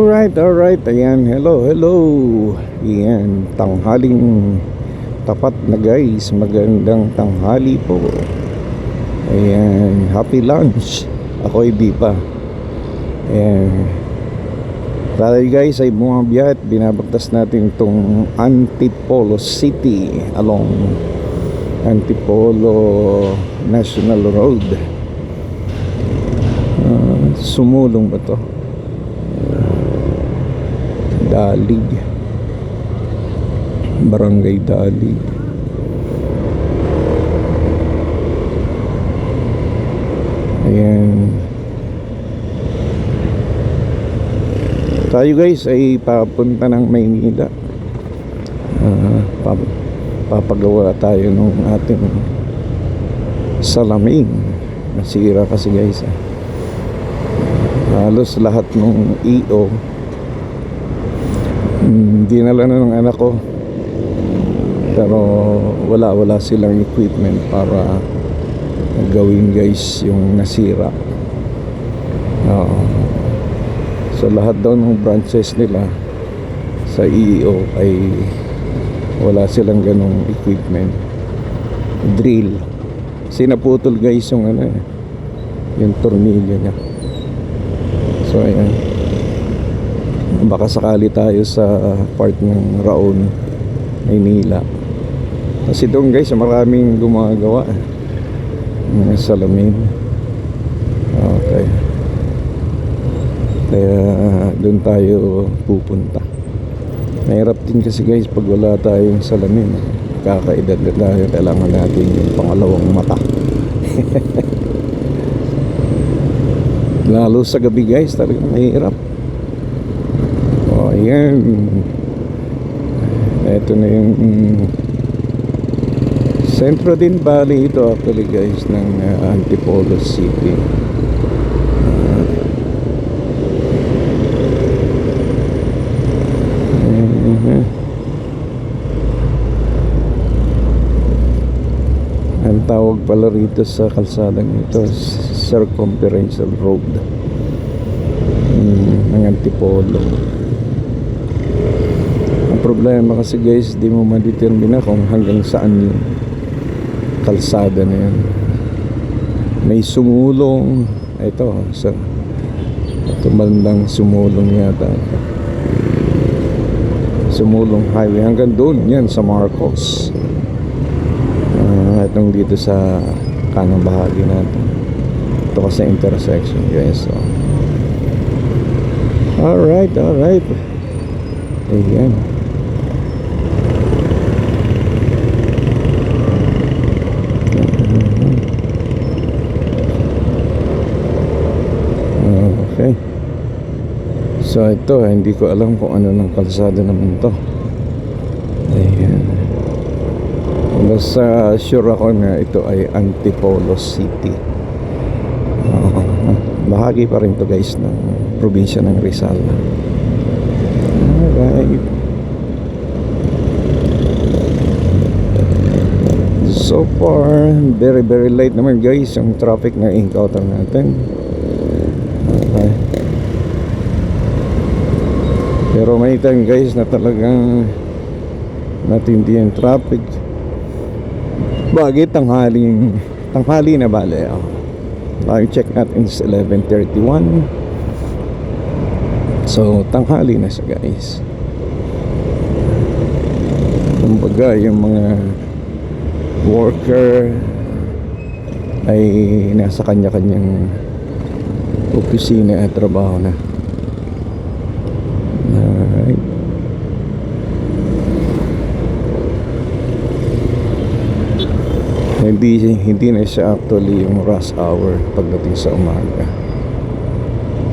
Alright, ayan, hello. Ayan, tanghaling tapat na guys, magandang tanghali po. Ayan, happy lunch. Ako'y di pa. Ayan, tayo guys ay bumabiyahe at binabagtas natin itong Antipolo City along Antipolo National Road. Sumulong ba to? Dalig, Barangay Dalig. Ayan, tayo guys ay papunta ng Maynila. Papagawa tayo ng ating salamin. Nasira kasi guys, halos lahat ng EO dinala na ng anak ko, pero wala silang equipment para gawin guys yung nasira. So lahat daw ng branches nila sa EO ay wala silang ganong equipment. Drill, sinaputol guys yung yung tornilyo niya. So ayan, baka sakali tayo sa part ng Raon, Maynila, kasi doon guys maraming gumagawa ng salamin. Okay, kaya doon tayo pupunta. Mahirap din kasi guys pag wala tayong salamin. Kakaedad na tayo, kailangan natin yung pangalawang mata. Lalo sa gabi guys, talagang mahirap. Ayan, ito na yung sentro din bali ito actually guys ng Antipolo City. Ang tawag pala rito sa kalsadang ito, Circumferential Road ng Antipolo. Problema kasi guys, di mo ma-determine kung hanggang saan yung kalsada na yan. May sumulong ito sa bandang sumulong yata, sumulong highway hanggang doon yan sa Marcos. Itong dito sa kanang bahagi natin, ito kasi intersection guys. So alright, ayan. Okay, so ito hindi ko alam kung ano ng kalsada naman to. Ayan, basta sure ako na ito ay Antipolo City. Bahagi pa rin to guys ng probinsya ng Rizal. Alright, so far very light naman guys yung traffic na encounter natin. Okay, pero may time guys na talagang matindi yung traffic. Bakit tanghali na bale. Time check natin is 11:31. So tanghali na siya guys. Kumbaga yung mga worker ay nasa kanya-kanyang opisina at trabaho na. Alright, hindi na siya actually yung rush hour pagdating sa umaga,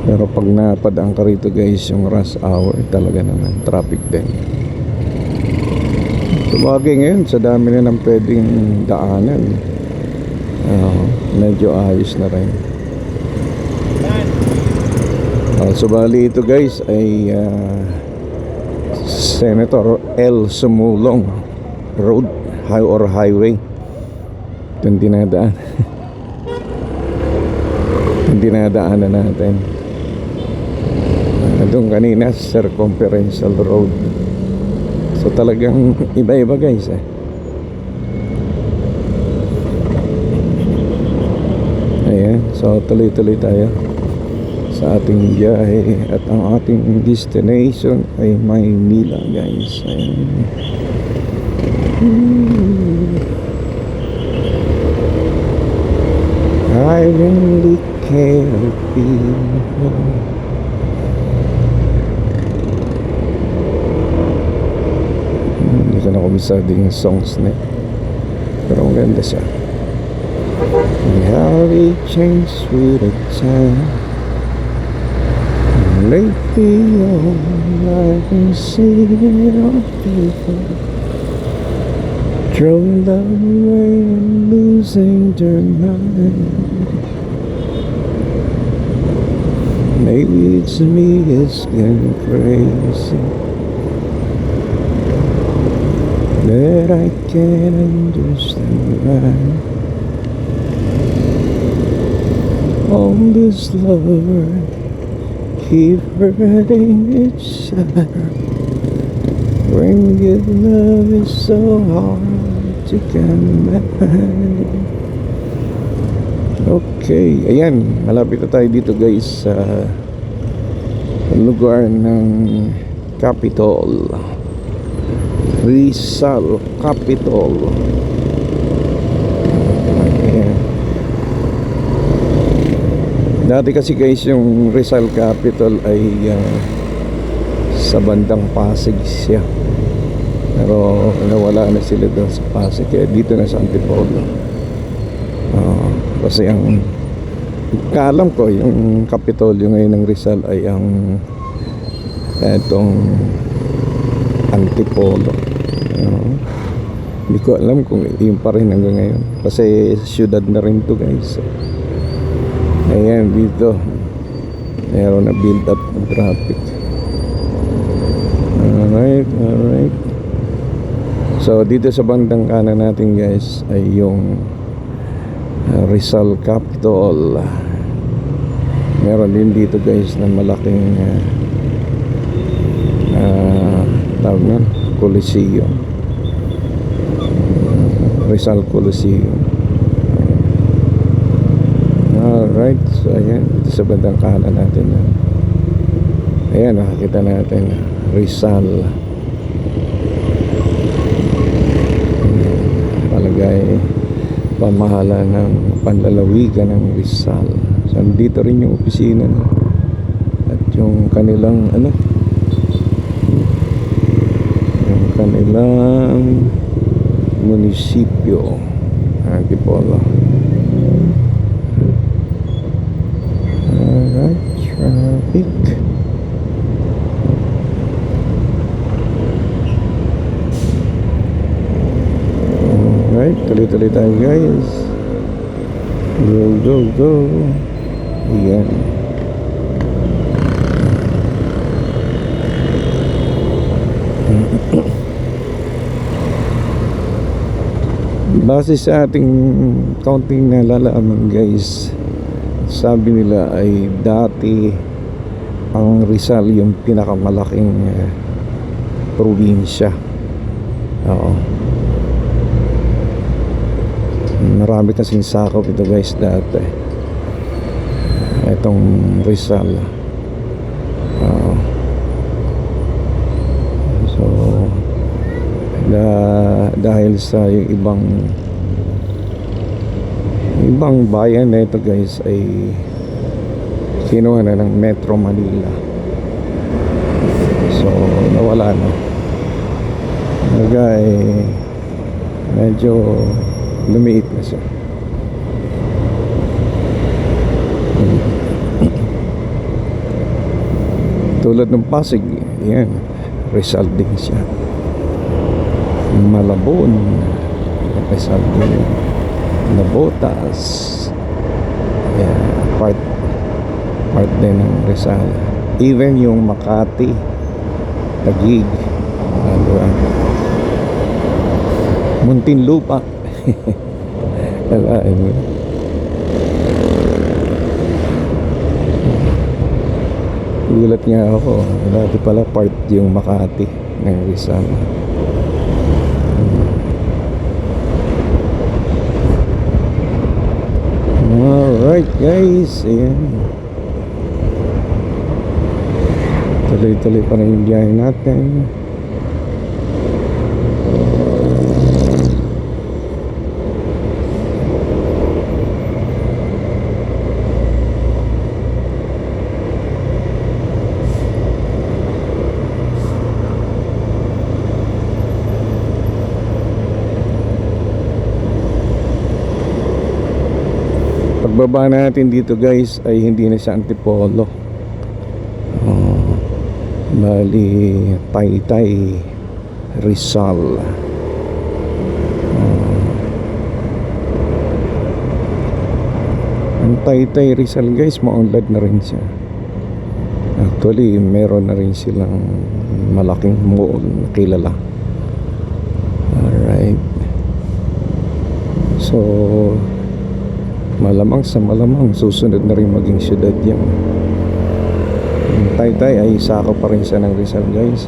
pero pag napadaan ka rito guys yung rush hour, talaga naman traffic din. Sabagay ngayon sa dami na ng pwedeng daanan, medyo ayos na rin. So bali ito guys ay Senator L. Sumulong Road or Highway. Itong dinadaanan natin. Doon kanina circumferential road. So talagang iba-iba guys eh. Ayan, so tuloy-tuloy tayo sa ating biyahe. At ang ating destination ay Maynila guys. Ayan. I really can't be home. Hindi ko na kumisado yung songs na pero maganda siya. How it changed with the time. Lately all I can see are people throwing love away and losing their mind. Maybe it's me, it's getting crazy, that I can't understand why all this love keep hurting each other. When good love is so hard to come by. Okay, ayan, malapit na tayo dito guys sa lugar ng Capitol, Rizal Capitol. Ayan. Dati kasi guys yung Rizal Capitol ay sa bandang Pasig siya, pero nawala na sila doon sa Pasig, kaya dito na sa Antipolo. Kasi ang kaalam ko yung Kapitolyo ngayon ng Rizal ay ang etong Antipolo. Hindi ko alam kung yun pa rin hanggang ngayon, kasi syudad na rin to guys. Ayan, dito meron na build up ng traffic. Alright. So dito sa bandang kanan natin guys ay yung Rizal Capitol. Meron din dito guys na malaking tawag na Coliseum, Rizal Coliseum. Alright, so ayan, dito sa bandang kanan natin ayan, nakakita natin Rizal, palagay pamahala ng panlalawigan ng Rizal. So dito rin yung opisina na at yung kanilang yung kanilang munisipyo, Antipolo. Alright, traffic. Alright, tuloy-tuloy tayo guys. Go. Ayan. Base sa ating counting nalalaman guys, sabi nila ay dati ang Rizal yung pinakamalaking probinsya. Oo, marami kasing sakop ito guys dati, itong Rizal. So dahil sa yung ibang bayan na ito guys ay kinuha na ng Metro Manila, so nawala na. Medyo lumiit na siya. Tulad ng Pasig, yan, Rizal din siya. Malabon, Rizal din. Nabotas, yan, part din ng Rizal. Even yung Makati, Taguig, Muntinlupa. Alain mo. Gulat nga ako, dati pala part yung Makati ng Rizal. Alright guys, ayan. Tuloy-tuloy pa rin yung biyahe natin. Pagbaba natin dito guys ay hindi na siya Antipolo. Bali Taytay Rizal. Ang Taytay Rizal guys, maunlad na rin siya. Actually meron na rin silang malaking mall na kilala. Alright, so malamang sa malamang susunod na rin maging syudad yan. Taytay ay sakop pa rin siya ng Rizal guys.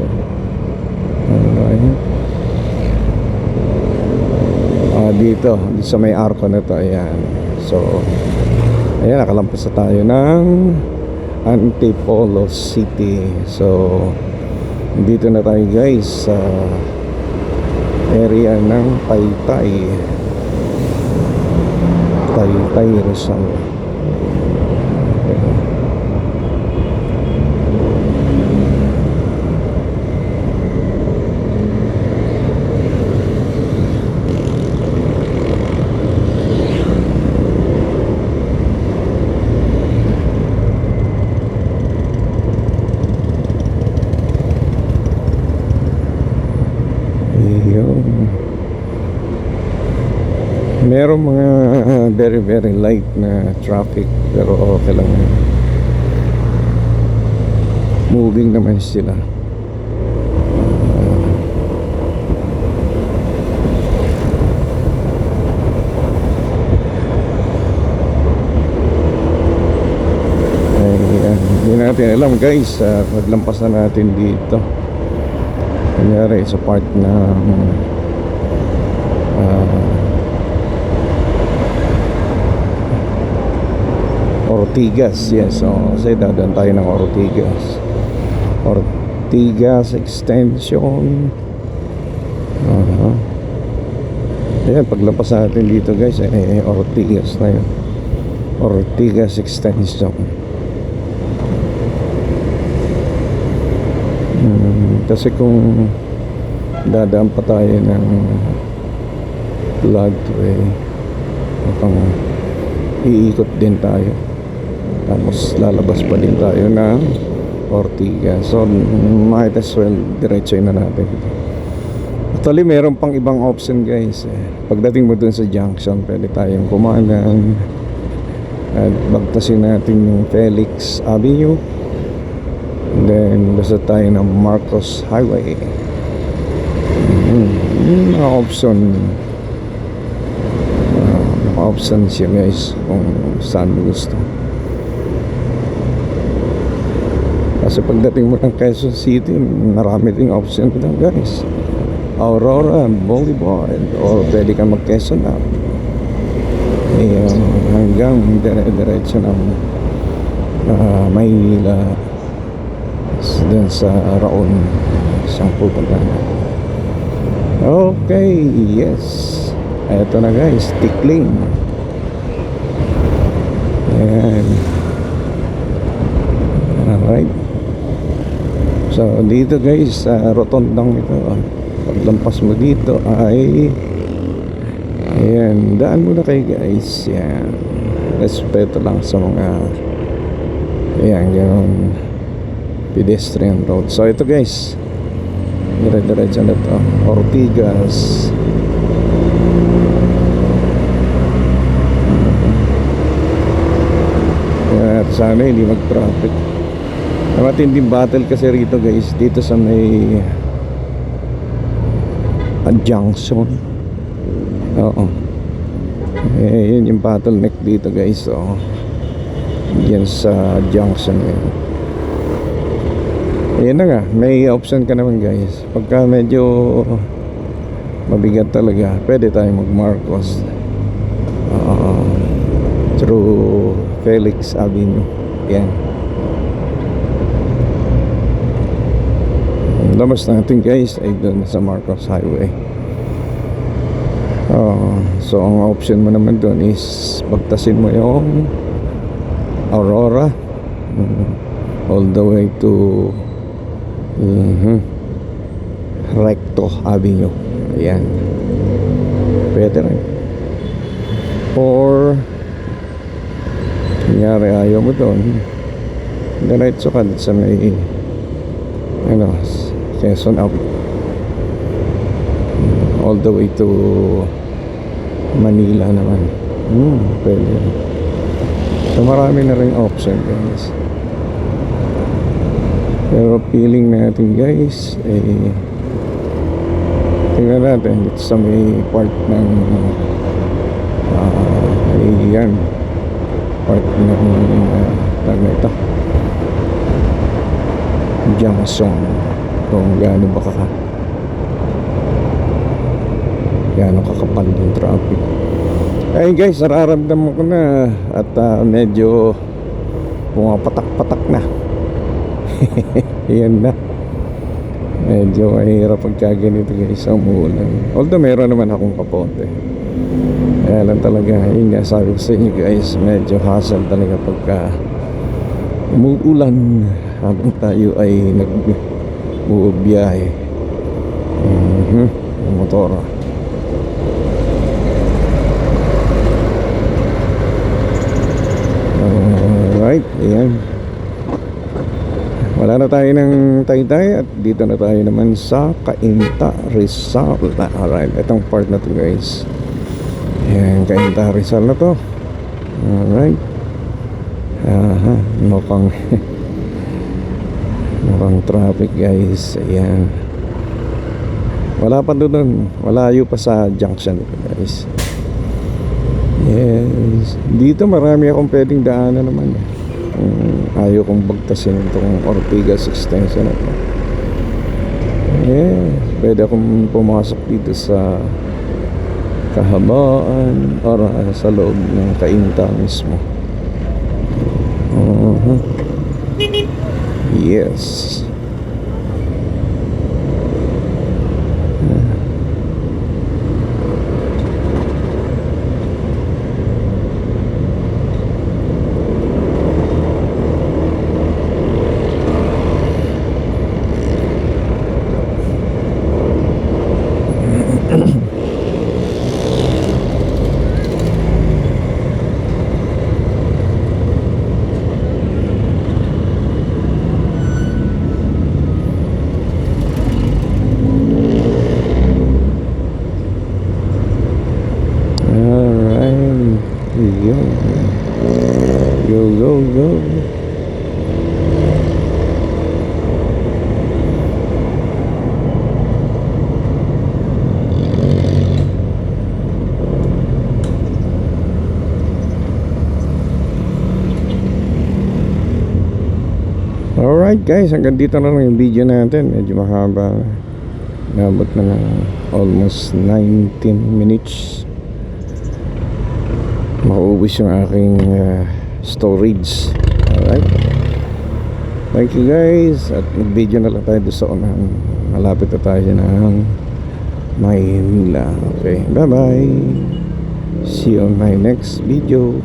Alright. Dito sa may arko na to, ayan. So ayan, nakalampas na tayo ng Antipolo City. So dito na tayo guys sa area ng Taytay Rizal. Merong mga very light na traffic pero okay lang. Moving naman sila. Hindi natin alam guys, maglampas na natin dito. Kunyari sa part ng Ortigas, yes. So, kasi dadaan tayo ng Ortigas Extension. Ayan, paglampas natin dito guys, Ortigas na yun. Ortigas Extension. Kasi kung dadaan pa tayo ng Floodway, mukhang iikot din tayo. Tapos lalabas pa din tayo ng Ortigas. So might as well diretsoin na natin. Actually meron pang ibang option guys. Pagdating mo dun sa junction, pwede tayong kumanan at bagtasin natin yung Felix Avenue. And then basta tayo ng Marcos Highway. Mga option siya guys kung saan gusto. Kasi pagdating mo ng Quezon City, marami ding option doon guys. Aurora, Boulevard, o pwede ka mag-Quezon Up. Hanggang dire-diretso ng Maynila, dun sa Raon, siyang pupunta na. Okay, yes. Eto na guys, Tikling. Ayan. Alright. So dito guys, rotondang ito, paglampas mo dito ay ayan, daan muna kayo guys. Yan, respeto lang sa mga ayan, yung pedestrian road. So ito guys, dire-diretso na ito, Ortigas. Sana hindi mag-traffic. Matinding battle kasi rito guys, dito sa may junction. Oo. Yun yung bottleneck dito guys. So yan sa junction yun. Ayan na nga, may option ka naman guys. Pagka medyo mabigat talaga, pwede tayong mag Marcos through Felix Avenue. Yan. Ang labas natin guys ay doon sa Marcos Highway. So ang option mo naman doon is bagtasin mo yung Aurora all the way to Recto Avenue. Ayan, pwede rin. Or kunyari ayaw mo doon, diretso ka sa may Quezon Ave all the way to Manila naman. Pwede. So marami na rin option guys. Pero feeling natin guys tingnan natin dito sa may part ng ayan, part ng tag na ito Jameson, kung gaano kakapal yung traffic. Ay guys, nararamdaman ko na at medyo pumapatak-patak na. Yan na, medyo mahirap pagka ganito guys, umuulan. Although meron naman akong kapote, kaya lang talaga, yun nga sabi ko sa inyo guys, medyo hassle talaga pagka umuulan habang tayo ay nagbubiyahe motora. Alright, ayan, wala na tayo ng Taytay at dito na tayo naman sa Cainta, Rizal. Alright, itong part na to guys, ayan, Cainta, Rizal na to. Alright, mukhang traffic guys. Ayan, wala pa doon, malayo pa sa junction guys. Yes, dito marami akong pwedeng daanan naman. Ayaw kong bagtasin itong Ortigas extension na to. Yes, pwede akong pumasok dito sa kahabaan or sa loob ng Cainta mismo. Yes. Go. Alright guys, hanggang dito na lang yung video natin. Medyo mahaba, nabot na ng almost 19 minutes. Mauubos yung aking storage. Alright, thank you guys. At nag-video na lang tayo doon sa unahan. Malapit na tayo ng Maynila. Okay, bye bye. See you on my next video.